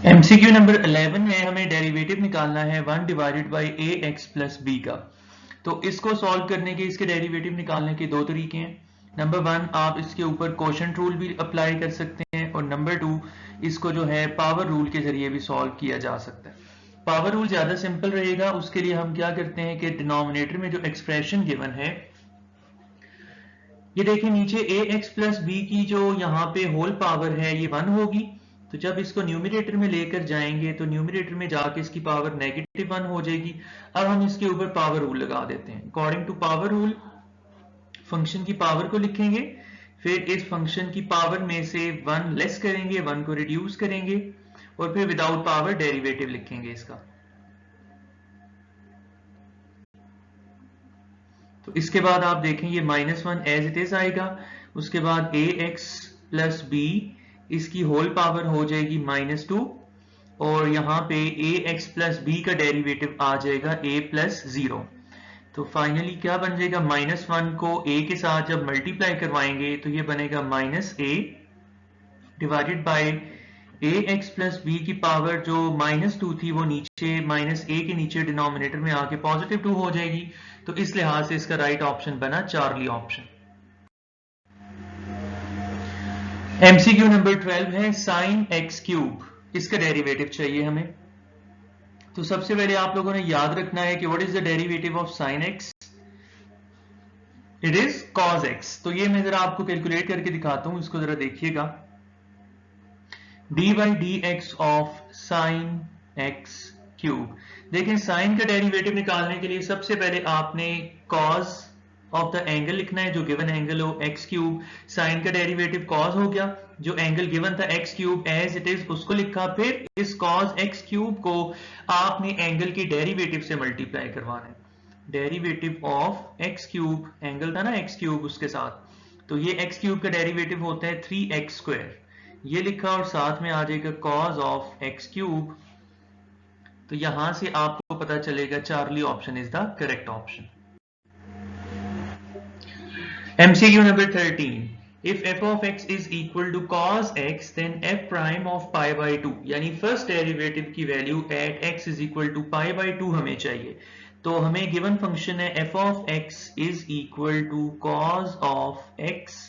MCQ number 11 है, हमें derivative निकालना है 1 divided by a x plus b का। तो इसको सॉल्व करने के, इसके डेरिवेटिव निकालने के दो तरीके हैं। नंबर 1, आप इसके ऊपर कोशेंट रूल भी अप्लाई कर सकते हैं, और नंबर 2, इसको जो है पावर रूल के जरिए भी सॉल्व किया जा सकता है। पावर रूल ज्यादा सिंपल रहेगा। उसके लिए हम क्या करते हैं कि डिनोमिनेटर में जो एक्सप्रेशन गिवन है, ये देखिए नीचे ए एक्स प्लस बी की जो यहाँ पे होल पावर है ये 1 होगी। तो जब इसको न्यूमरेटर में लेकर जाएंगे तो न्यूमरेटर में जाके इसकी पावर -1 हो जाएगी। अब हम इसके ऊपर पावर रूल लगा देते हैं। According to power rule function की पावर को लिखेंगे, फिर इस फंक्शन की पावर में से 1 लेस करेंगे, 1 को रिड्यूस करेंगे, और फिर विदाउट पावर डेरिवेटिव लिखेंगे इसका। तो इसके बाद आप देखें ये -1 एज इट इज आएगा। उसके बाद ए एक्स प्लस बी, इसकी होल पावर हो जाएगी -2, और यहाँ पे ए एक्स प्लस बी का डेरिवेटिव आ जाएगा a प्लस 0। तो फाइनली क्या बन जाएगा, -1 को a के साथ जब मल्टीप्लाई करवाएंगे तो ये बनेगा -a divided by a x plus b की पावर जो -2 थी वो नीचे -a के नीचे डिनोमिनेटर में आके +2 हो जाएगी। तो इस लिहाज से इसका राइट ऑप्शन बना चार्ली ऑप्शन। एमसीक्यू नंबर 12 है साइन एक्स क्यूब, इसका डेरिवेटिव चाहिए हमें। तो सबसे पहले आप लोगों ने याद रखना है कि what is the derivative of sine x, it is cos x. तो ये मैं जरा आपको कैलकुलेट करके दिखाता हूं, इसको जरा देखिएगा। D by D X of sine x cube. देखें साइन का डेरिवेटिव निकालने के लिए सबसे पहले आपने कॉस ऑफ द एंगल लिखना है, जो गिवन एंगल हो एक्स क्यूब। साइन का डेरिवेटिव कॉस हो गया, जो एंगल गिवन था x cube as it is उसको लिखा। फिर इस कॉस एक्स क्यूब को आपने एंगल की डेरिवेटिव से मल्टीप्लाई करवाना है। Derivative of x cube, angle था ना एक्स क्यूब उसके साथ, तो ये एक्स क्यूब का डेरिवेटिव होता है 3x²। ये लिखा और साथ में आ जाएगा कॉस ऑफ एक्स क्यूब। तो यहां से आपको पता चलेगा Charlie option is the correct option. MCQ number 13, if f of x is equal to cos x then f prime of pi by 2, यानी फर्स्ट डेरिवेटिव की value at x is equal to pi by 2 हमें चाहिए। तो हमें given function है f of x is equal to cos of x।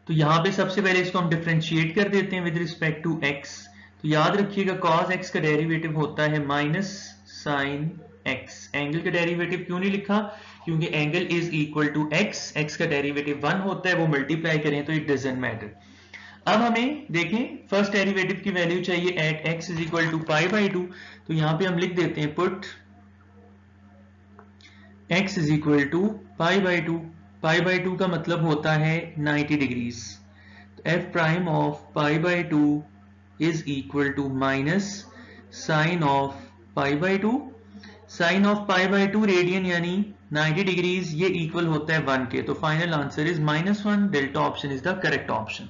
तो यहां पे सबसे पहले इसको हम डिफरेंशिएट कर देते हैं विद रिस्पेक्ट टू x। तो याद रखिएगा cos x का डेरिवेटिव होता है माइनस साइन x। एंगल का डेरिवेटिव क्यों नहीं लिखा, क्योंकि angle is equal to x, x का डेरिवेटिव 1 होता है, वो मल्टीप्लाई करें तो इट डजंट मैटर। अब हमें देखें फर्स्ट डेरिवेटिव की वैल्यू चाहिए at x is equal to pi by 2। तो यहां पे हम लिख देते हैं put x is equal to pi by 2। Pi by 2 का मतलब होता है 90 डिग्रीज। तो f prime of pi by 2 is equal to minus sine of pi by 2। Sine of pi by 2 radian यानी 90 डिग्रीज, ये इक्वल होता है 1 के। तो final answer is -1। Delta option is the correct option.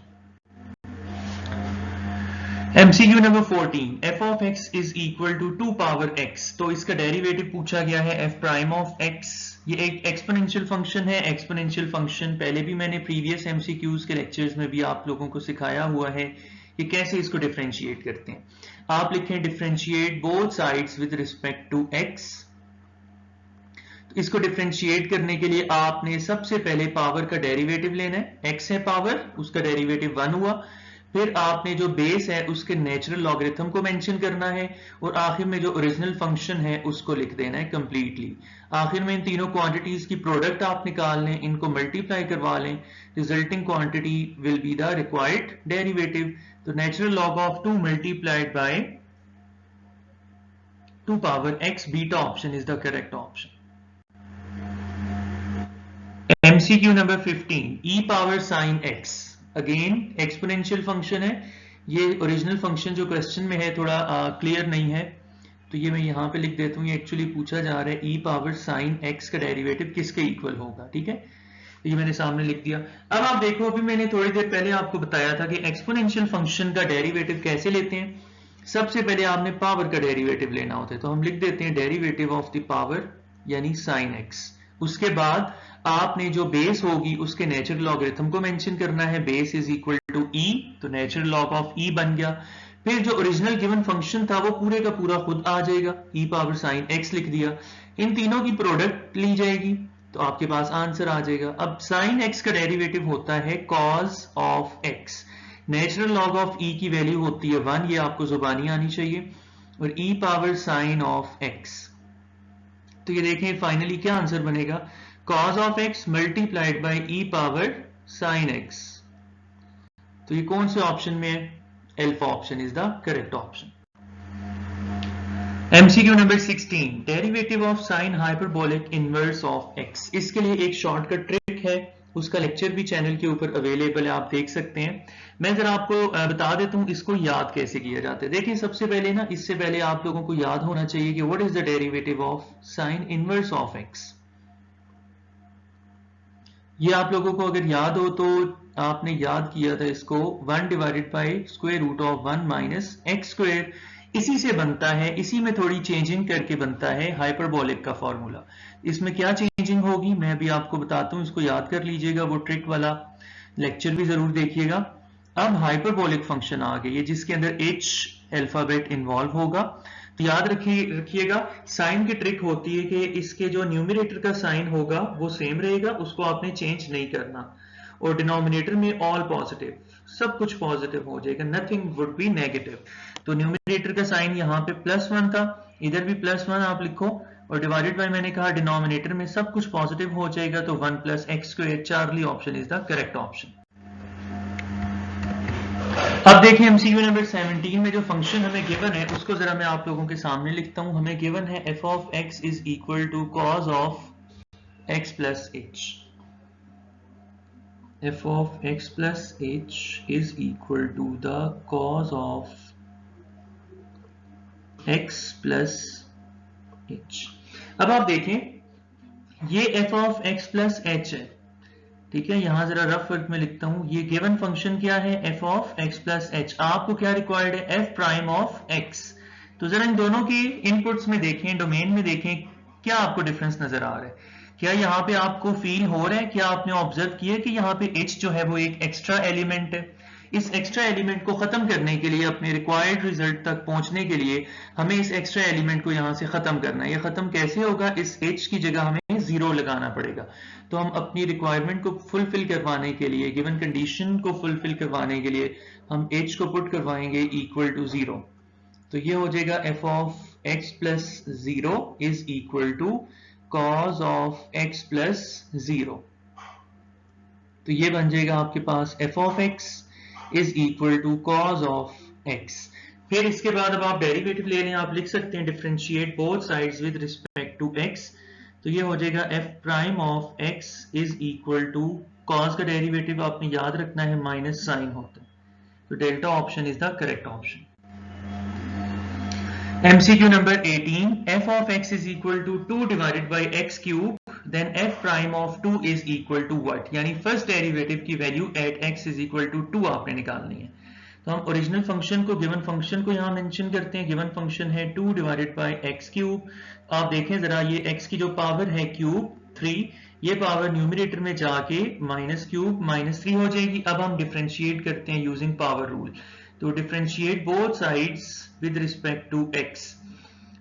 MCQ number 14, f of x is equal to 2 power x। तो इसका derivative पूछा गया है f प्राइम ऑफ x। ये एक एक्सपोनेंशियल फंक्शन है। एक्सपोनेंशियल फंक्शन पहले भी मैंने प्रीवियस MCQs के लेक्चर्स में भी आप लोगों को सिखाया हुआ है कि कैसे इसको डिफरेंशिएट करते हैं। आप लिखें differentiate both sides with respect to x। इसको डिफरेंशिएट करने के लिए आपने सबसे पहले पावर का डेरिवेटिव लेना है। x है पावर, उसका डेरिवेटिव 1 हुआ। फिर आपने जो बेस है उसके नेचुरल लॉगरिथम को मेंशन करना है, और आखिर में जो ओरिजिनल फंक्शन है उसको लिख देना है कंप्लीटली। आखिर में इन तीनों क्वांटिटीज की प्रोडक्ट आप निकाल लें, इनको मल्टीप्लाई करवा लें। Resulting quantity will be the required derivative. तो natural log of 2 multiplied by 2 power x, beta option is the correct option. MCQ number 15, e power sine x। Again exponential function है। ये original function जो question में है थोड़ा clear नहीं है, तो ये मैं यहां पे लिख देता हूं। ये एक्चुअली पूछा जा रहा है e पावर साइन x का डेरिवेटिव किसके इक्वल होगा, ठीक है। ये मैंने सामने लिख दिया। अब आप देखो, अभी मैंने थोड़ी देर पहले आपको बताया था कि एक्सपोनेंशियल फंक्शन का डेरिवेटिव कैसे लेते हैं। सबसे पहले आपने पावर का डेरिवेटिव लेना होता है, तो हम लिख देते हैं डेरिवेटिव ऑफ द पावर यानी साइन x। उसके बाद आपने जो बेस होगी उसके नेचुरल लॉगरिथम को मेंशन करना है। Base is equal to e, तो नेचुरल लॉग ऑफ e बन गया। फिर जो ओरिजिनल गिवन फंक्शन था वो पूरे का पूरा खुद आ जाएगा, e पावर साइन x लिख दिया, इन तीनों की प्रोडक्ट ली जाएगी तो आपके पास आंसर आ जाएगा। अब साइन x का डेरिवेटिव होता है cos of x, natural log of e की वैल्यू होती है 1, ये आपको जुबानी आनी चाहिए, और e power sign of x। तो ये देखें फाइनली क्या आंसर बनेगा, cos of x multiplied by e power sine x। तो ये कौन से ऑप्शन में है, alpha option is the correct option. MCQ number 16, derivative of sine hyperbolic inverse of x। इसके लिए एक शॉर्टकट ट्रिक है, उसका लेक्चर भी चैनल के ऊपर अवेलेबल है, आप देख सकते हैं। मैं जरा आपको बता देता हूं इसको याद कैसे किया जाता है। देखिए सबसे पहले ना, इससे पहले आप लोगों को याद होना चाहिए कि what is the derivative of sine inverse of x। ये आप लोगों को अगर याद हो तो आपने याद किया था इसको 1 divided by square root of 1 minus x square, इसी से बनता है, इसी में थोड़ी चेंजिंग करके बनता है हाइपरबोलिक का फॉर्मूला। इसमें क्या चेंजिंग होगी मैं भी आपको बताता हूं, इसको याद कर लीजिएगा, वो ट्रिक वाला लेक्चर भी जरूर देखिएगा। अब हाइपरबोलिक फंक्शन आ गई है जिसके अंदर h अल्फाबेट इन्वॉल्व होगा, तो याद रखिएगा साइन की ट्रिक होती है कि इसके जो न्यूमरेटर का साइन होगा वो सेम रहेगा, उसको आपने चेंज नहीं करना, और डिनोमिनेटर में ऑल पॉजिटिव, सब कुछ पॉजिटिव हो जाएगा, नथिंग वुड बी नेगेटिव। तो न्यूमरेटर का साइन यहाँ पे +1 था, इधर भी +1 आप लिखो, और डिवाइडेड बाय मैंने कहा डिनोमिनेटर में सब कुछ पॉजिटिव हो जाएगा, तो 1 + x square, Charlie option is the correct option. अब देखिए MCQ नंबर 17 में जो फंक्शन हमें गिवन है उसको जरा मैं आप लोगों के सामने लिखता हूं। हमें गिवन है f of x is equal to cos of x plus h। f of x plus h is equal to the cos of x plus h। अब आप देखें ये f of x plus h है, ठीक है, यहां जरा रफ वर्क में लिखता हूं, ये गिवन फंक्शन क्या है, f of x plus h। आपको क्या रिक्वायर्ड है, f प्राइम ऑफ x। तो जरा इन दोनों की इनपुट्स में देखें, डोमेन में देखें, क्या आपको डिफरेंस नजर आ रहा है, क्या यहाँ पे आपको फील हो रहा है, क्या आपने ऑब्जर्व किया कि यहाँ पे h जो है वो एक एक्स्ट्रा एलिमेंट है। इस एक्स्ट्रा एलिमेंट को खत्म करने के लिए, अपने रिक्वायर्ड रिजल्ट तक पहुंचने के लिए हमें इस एक्स्ट्रा एलिमेंट को यहां से खत्म करना है। ये खत्म कैसे होगा, इस h की जगह हमें 0 लगाना पड़ेगा। तो हम अपनी रिक्वायरमेंट को फुलफिल करवाने के लिए, गिवन कंडीशन को फुलफिल करवाने के लिए हम h को पुट करवाएंगे इक्वल टू 0। तो ये हो जाएगा f of x plus 0 is equal to cos of x plus 0। तो ये बन जाएगा आपके पास f of x is equal to cos of x। फिर इसके बाद अब आप डेरिवेटिव ले लें, आप लिख सकते हैं differentiate both sides with respect to x। तो ये हो जाएगा f prime of x is equal to, cos का डेरिवेटिव आपने याद रखना है माइनस साइन होता है, तो delta option is the correct option. MCQ number 18, f of x is equal to 2 divided by x cube, then f prime of 2 is equal to what? यानी first derivative की value at x is equal to 2 आपने निकालनी है। तो हम original function को, given function को यहां मेंशन करते हैं। गिवन फंक्शन है 2 डिवाइडेड बाय x क्यूब। आप देखें जरा, ये x की जो पावर है क्यूब 3, ये पावर न्यूमरेटर में जाके माइनस क्यूब -3 हो जाएगी। अब हम डिफरेंशिएट करते हैं यूजिंग पावर रूल। तो differentiate both sides with respect to x।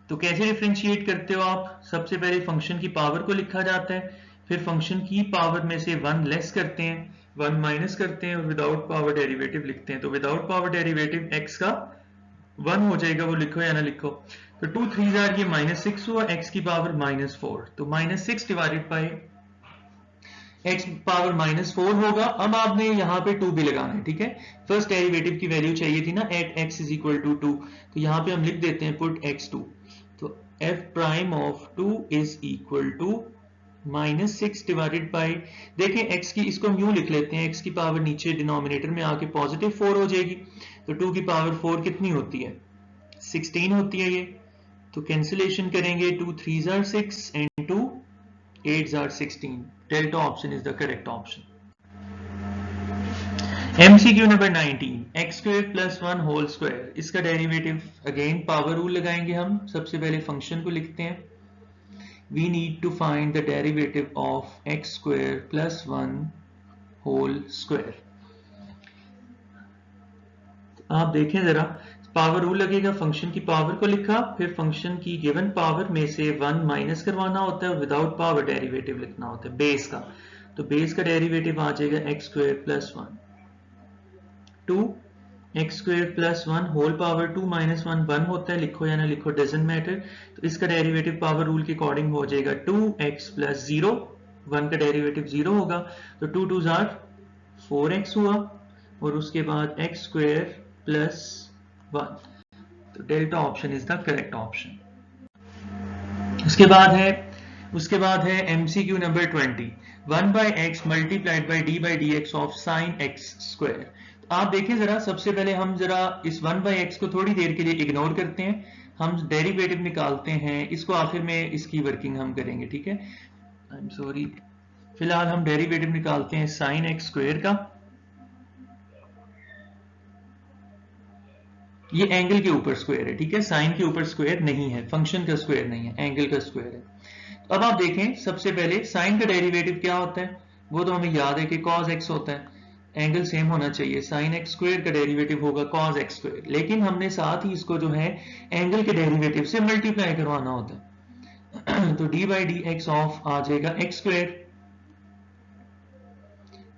तो कैसे डिफरेंशिएट करते हो आप, सबसे पहले फंक्शन की पावर को लिखा जाता है, फिर फंक्शन की पावर में से 1 लेस करते हैं, 1 माइनस करते हैं और विदाउट पावर डेरिवेटिव लिखते हैं। तो विदाउट पावर डेरिवेटिव x का 1 हो जाएगा, वो लिखो या ना लिखो। तो 2 3 ये -6 हुआ, x की पावर -4, तो -6 डिवाइडेड बाय x पावर -4 होगा। अब आपने यहाँ पे 2 भी लगाना है, ठीक है, फर्स्ट डेरिवेटिव की वैल्यू चाहिए थी ना at x is equal to 2, तो यहाँ पे हम लिख देते हैं पुट x2। तो f prime of 2 is equal to -6 divided by, देखें x की, इसको हम यूं लिख लेते हैं, x की पावर नीचे डिनोमिनेटर में आके पॉजिटिव 4 हो जाएगी, तो 2 की पावर 4 कितनी होती है, 16 होती है ये। तो कैंसिलेशन करेंगे, 2 3 6 and 2 8 16, delta option is the correct option. MCQ number 19, x square plus 1 whole square, इसका डेरिवेटिव अगेन पावर रूल लगाएंगे हम। सबसे पहले फंक्शन को लिखते हैं, we need to find the derivative of x square plus 1 whole square। आप देखें जरा, पावर रूल लगेगा, फंक्शन की पावर को लिखा, फिर फंक्शन की गिवन पावर में से 1 माइनस करवाना होता है, विदाउट पावर डेरिवेटिव लिखना होता है बेस का। तो बेस का डेरिवेटिव आ जाएगा x square plus 1 two x square plus 1 whole power 2 minus 1 1 होता है, लिखो या ना लिखो डजेंट मैटर। तो इसका डेरिवेटिव पावर रूल के अकॉर्डिंग हो जाएगा 2x प्लस 0, 1 का डेरिवेटिव 0 होगा, तो 2 2 जार 4x हुआ, और उसके बाद एक्स स्क्वायर प्लस 1। तो delta option is the correct option. उसके बाद है MCQ number 20, 1 by x multiplied by D X of sine x square. आप देखें जरा, सबसे पहले हम जरा इस 1 बाई एक्स को थोड़ी देर के लिए इग्नोर करते हैं, हम डेरिवेटिव निकालते हैं, इसको आखिर में इसकी वर्किंग हम करेंगे, ठीक है। आई एम सॉरी, फिलहाल हम डेरिवेटिव निकालते हैं साइन एक्स स्क्वायर का। ये एंगल के ऊपर स्क्वायर है, ठीक है, साइन के ऊपर स्क्वायर नहीं है, फंक्शन का स्क्वायर नहीं है, एंगल का स्क्वायर है। तो अब आप देखें, सबसे पहले साइन का डेरिवेटिव क्या होता है, वो तो हमें याद है कि cos x होता है, एंगल सेम होना चाहिए, साइन एक्स स्क्वायर का डेरिवेटिव होगा cos x स्क्वायर, लेकिन हमने साथ ही इसको जो है एंगल के डेरिवेटिव से मल्टीप्लाई करवाना होता है। तो D by D X of आ जाएगा एक्स स्क्वायर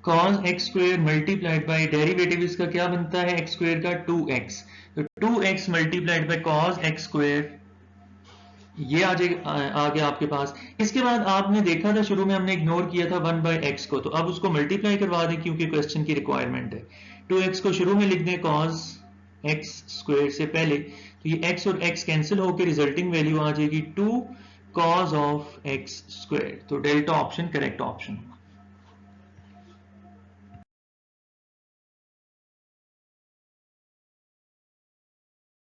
cos x स्क्वायर मल्टीप्लाइड बाई डेरिवेटिव इसका क्या बनता है x स्क्वायर का 2x, तो 2x multiplied by cos x square, ये आ गया आपके पास। इसके बाद आपने देखा था शुरू में हमने इग्नोर किया था 1 बाई एक्स को, तो अब उसको मल्टीप्लाई करवा दें क्योंकि क्वेश्चन की रिक्वायरमेंट है। 2x को शुरू में लिख दें cos x स्क्वायर से पहले, तो ये x और x कैंसिल होकर रिजल्टिंग वैल्यू आ जाएगी 2 cos ऑफ x स्क्वायर। तो डेल्टा ऑप्शन करेक्ट ऑप्शन।